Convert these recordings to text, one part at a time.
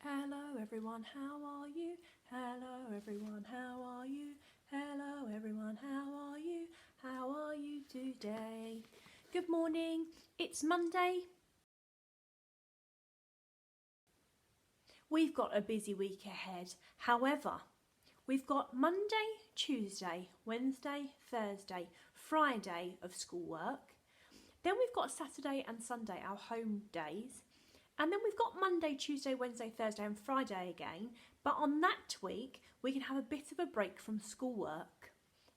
Hello everyone, how are you? Hello everyone, how are you? Hello everyone, how are you? How are you today? Good morning, it's Monday. We've got a busy week ahead. However, we've got Monday, Tuesday, Wednesday, Thursday, Friday of schoolwork. Then we've got Saturday and Sunday, our home days. And then we've got Monday, Tuesday, Wednesday, Thursday and Friday again. But on that week, we can have a bit of a break from schoolwork.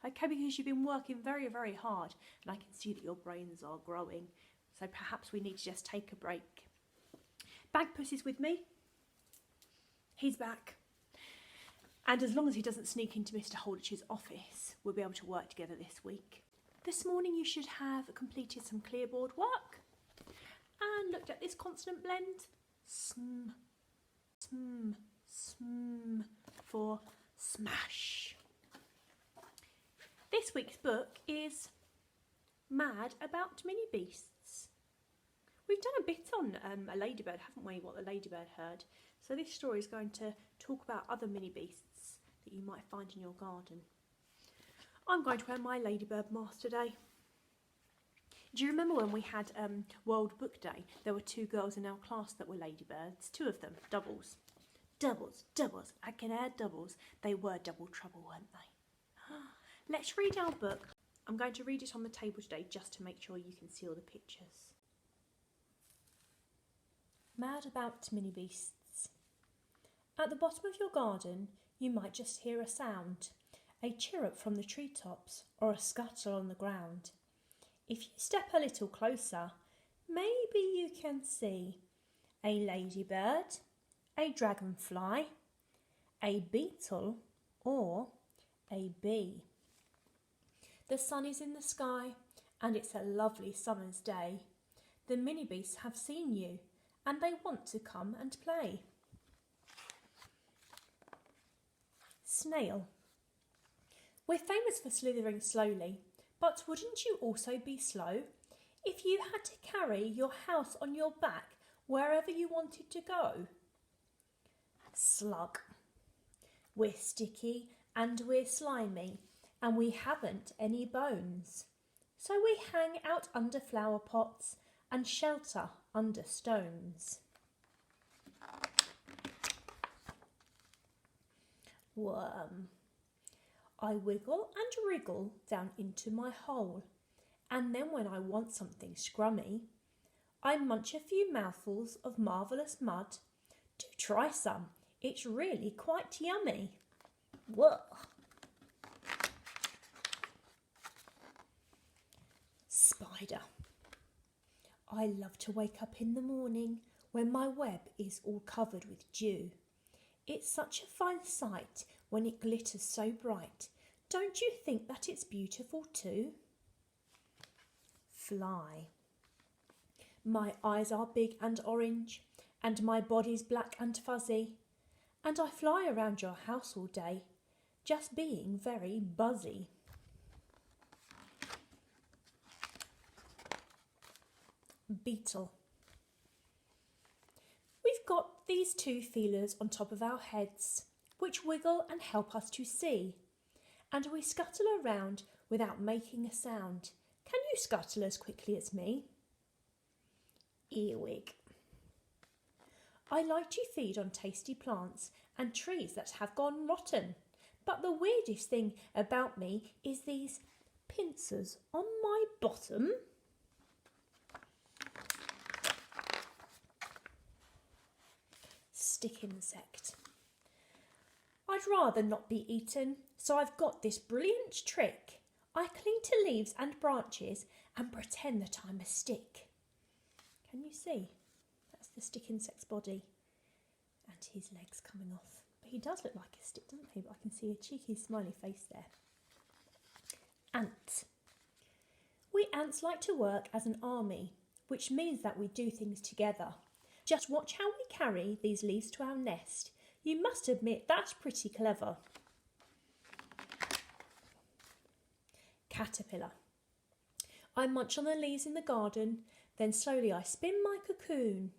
Okay, because you've been working very, very hard. And I can see that your brains are growing. So perhaps we need to just take a break. Bagpuss is with me. He's back. And as long as he doesn't sneak into Mr. Holditch's office, we'll be able to work together this week. This morning you should have completed some clearboard work. And looked at this consonant blend. Sm, sm, sm for smash. This week's book is Mad About Mini Beasts. We've done a bit on a ladybird, haven't we, what the ladybird heard. So this story is going to talk about other mini beasts that you might find in your garden. I'm going to wear my ladybird mask today. Do you remember when we had World Book Day? There were two girls in our class that were ladybirds, two of them, doubles. Doubles, doubles, I can add doubles. They were double trouble, weren't they? Let's read our book. I'm going to read it on the table today just to make sure you can see all the pictures. Mad About Mini Beasts. At the bottom of your garden, you might just hear a sound, a chirrup from the treetops or a scuttle on the ground. If you step a little closer, maybe you can see a ladybird, a dragonfly, a beetle or a bee. The sun is in the sky and it's a lovely summer's day. The mini beasts have seen you and they want to come and play. Snail. We're famous for slithering slowly. But wouldn't you also be slow if you had to carry your house on your back wherever you wanted to go? Slug. We're sticky and we're slimy and we haven't any bones. So we hang out under flower pots and shelter under stones. Worm. I wiggle and wriggle down into my hole, and then when I want something scrummy, I munch a few mouthfuls of marvellous mud. Do try some, it's really quite yummy. Whoa! Spider. I love to wake up in the morning when my web is all covered with dew. It's such a fine sight when it glitters so bright. Don't you think that it's beautiful too? Fly. My eyes are big and orange, and my body's black and fuzzy, and I fly around your house all day, just being very buzzy. Beetle. We've got these two feelers on top of our heads, which wiggle and help us to see. And we scuttle around without making a sound. Can you scuttle as quickly as me? Earwig. I like to feed on tasty plants and trees that have gone rotten. But the weirdest thing about me is these pincers on my bottom. Stick insect. I'd rather not be eaten, so I've got this brilliant trick. I cling to leaves and branches and pretend that I'm a stick. Can you see? That's the stick insect's body and his legs coming off. But he does look like a stick, doesn't he? But I can see a cheeky smiley face there. Ant. We ants like to work as an army, which means that we do things together. Just watch how we carry these leaves to our nest. You must admit that's pretty clever. Caterpillar. I munch on the leaves in the garden, then slowly I spin my cocoon.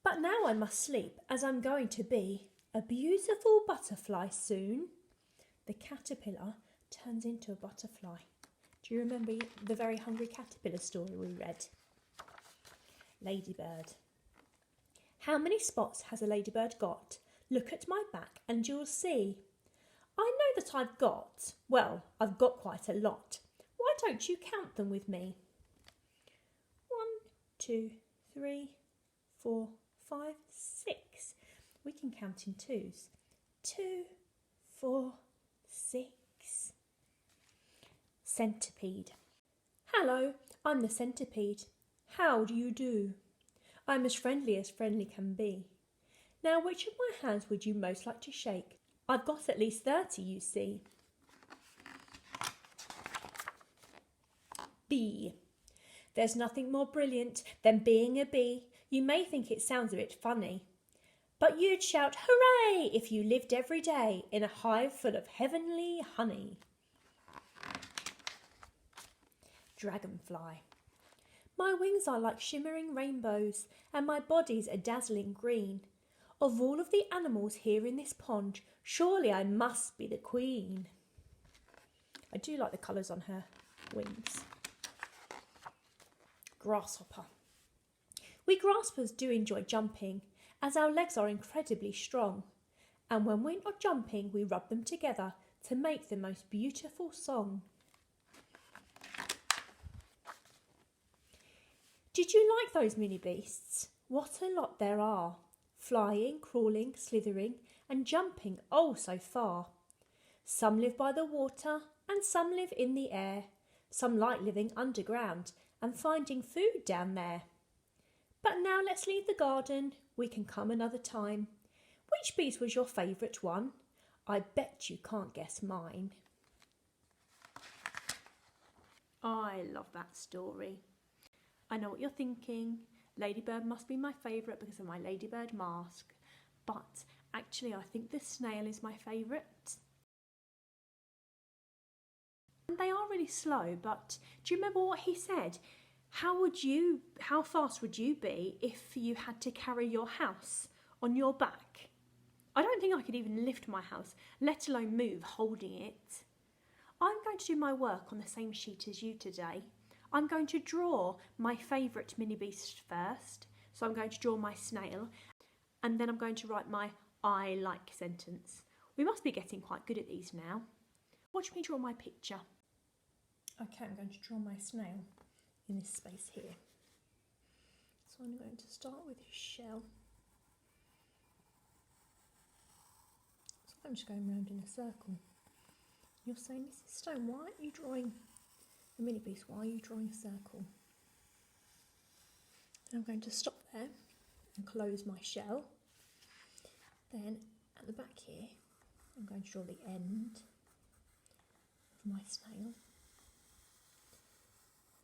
But But now I must sleep, as I'm going to be a beautiful butterfly soon. The caterpillar turns into a butterfly. Do you remember the very hungry caterpillar story we read? Ladybird. How many spots has a ladybird got? Look at my back and you'll see. I know that I've got quite a lot. Why don't you count them with me? 1, 2, 3, 4, 5, 6. We can count in twos. 2, 4, 6. Centipede. Hello, I'm the centipede. How do you do? I'm as friendly can be. Now, which of my hands would you most like to shake? I've got at least 30, you see. Bee. There's nothing more brilliant than being a bee. You may think it sounds a bit funny, but you'd shout hooray if you lived every day in a hive full of heavenly honey. Dragonfly. My wings are like shimmering rainbows, and my body's a dazzling green. Of all of the animals here in this pond, surely I must be the queen. I do like the colours on her wings. Grasshopper. We grasshoppers do enjoy jumping, as our legs are incredibly strong. And when we're not jumping, we rub them together to make the most beautiful song. Did you like those mini beasts? What a lot there are. Flying, crawling, slithering and jumping oh so far. Some live by the water and some live in the air. Some like living underground and finding food down there. But now let's leave the garden. We can come another time. Which beast was your favourite one? I bet you can't guess mine. I love that story. I know what you're thinking. Ladybird must be my favourite because of my ladybird mask. But actually I think the snail is my favourite. And they are really slow, but do you remember what he said? How fast would you be if you had to carry your house on your back? I don't think I could even lift my house, let alone move holding it. I'm going to do my work on the same sheet as you today. I'm going to draw my favourite mini beast first. So I'm going to draw my snail and then I'm going to write my I like sentence. We must be getting quite good at these now. Watch me draw my picture. Okay, I'm going to draw my snail in this space here. So I'm going to start with his shell. So I'm just going round in a circle. You're saying, Mrs. Stone, why aren't you drawing a mini beast? Why are you drawing a circle? And I'm going to stop there and close my shell. Then at the back here, I'm going to draw the end of my snail.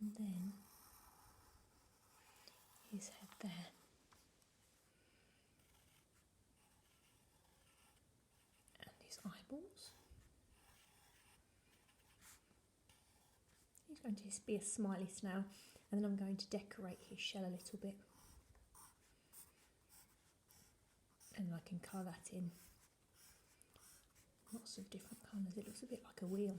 And then his head there. And his eyeballs. He's going to be a smiley snail, and then I'm going to decorate his shell a little bit. And I can colour that in lots of different colours. It looks a bit like a wheel.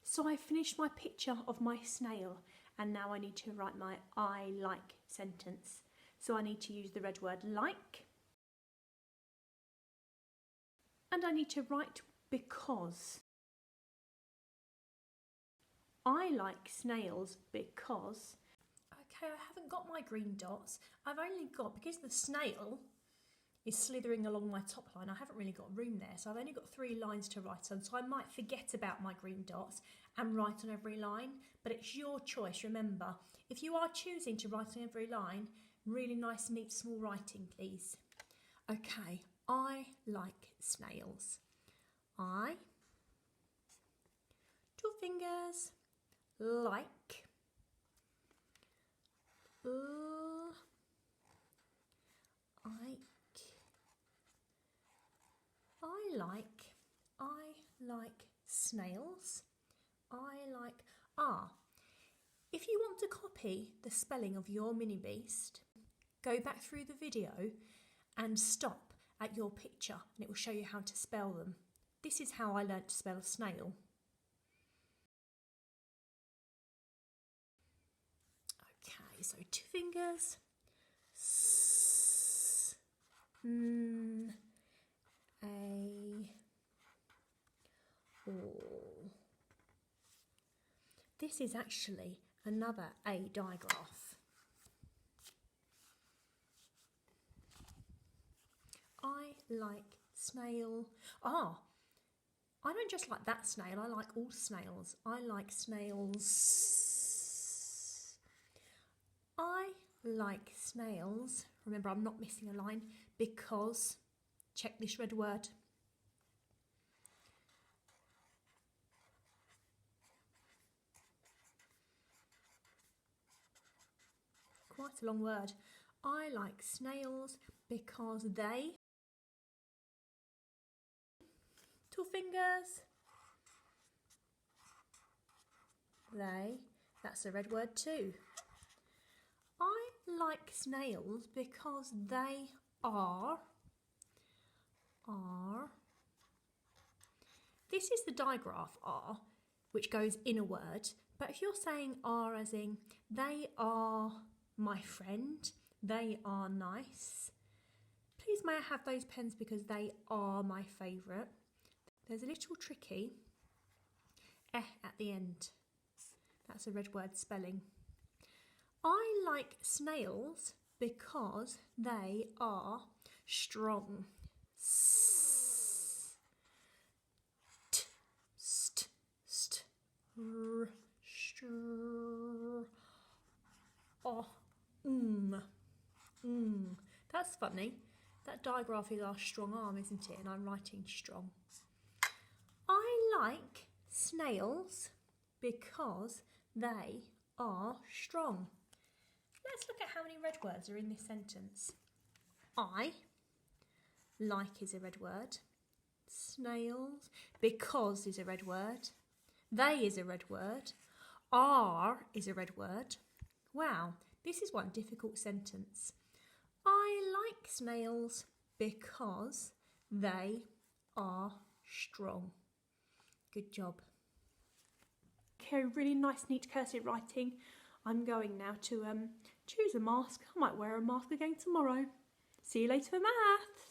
So I finished my picture of my snail and now I need to write my I like sentence. So I need to use the red word like and I need to write because. I like snails because Okay, I haven't got my green dots. I've only got, because the snail is slithering along my top line, I haven't really got room there. So I've only got 3 lines to write on. So I might forget about my green dots and write on every line. But it's your choice, remember. If you are choosing to write on every line, really nice, neat, small writing, please. Okay, I like snails. I, 2 fingers, like, I like snails. If you want to copy the spelling of your mini beast, go back through the video and stop at your picture and it will show you how to spell them. This is how I learnt to spell snail. Okay, so 2 fingers. S, N, A, O. This is actually another A digraph. I like snail. I don't just like that snail, I like all snails. I like snails. I like snails. Remember, I'm not missing a line because, check this red word. Quite a long word. I like snails because they, 2 fingers, they, that's a red word too. I like snails because they are, this is the digraph are, which goes in a word, but if you're saying are as in, they are my friend, they are nice, please may I have those pens because they are my favourite. There's a little tricky at the end. That's a red word spelling. I like snails because they are strong. That's funny. That digraph is our strong arm, isn't it? And I'm writing strong. I like snails because they are strong. Let's look at how many red words are in this sentence. I, like is a red word. Snails, because is a red word. They is a red word. Are is a red word. Wow, this is one difficult sentence. I like snails because they are strong. Good job. Okay, really nice, neat cursive writing. I'm going now to choose a mask. I might wear a mask again tomorrow. See you later for maths.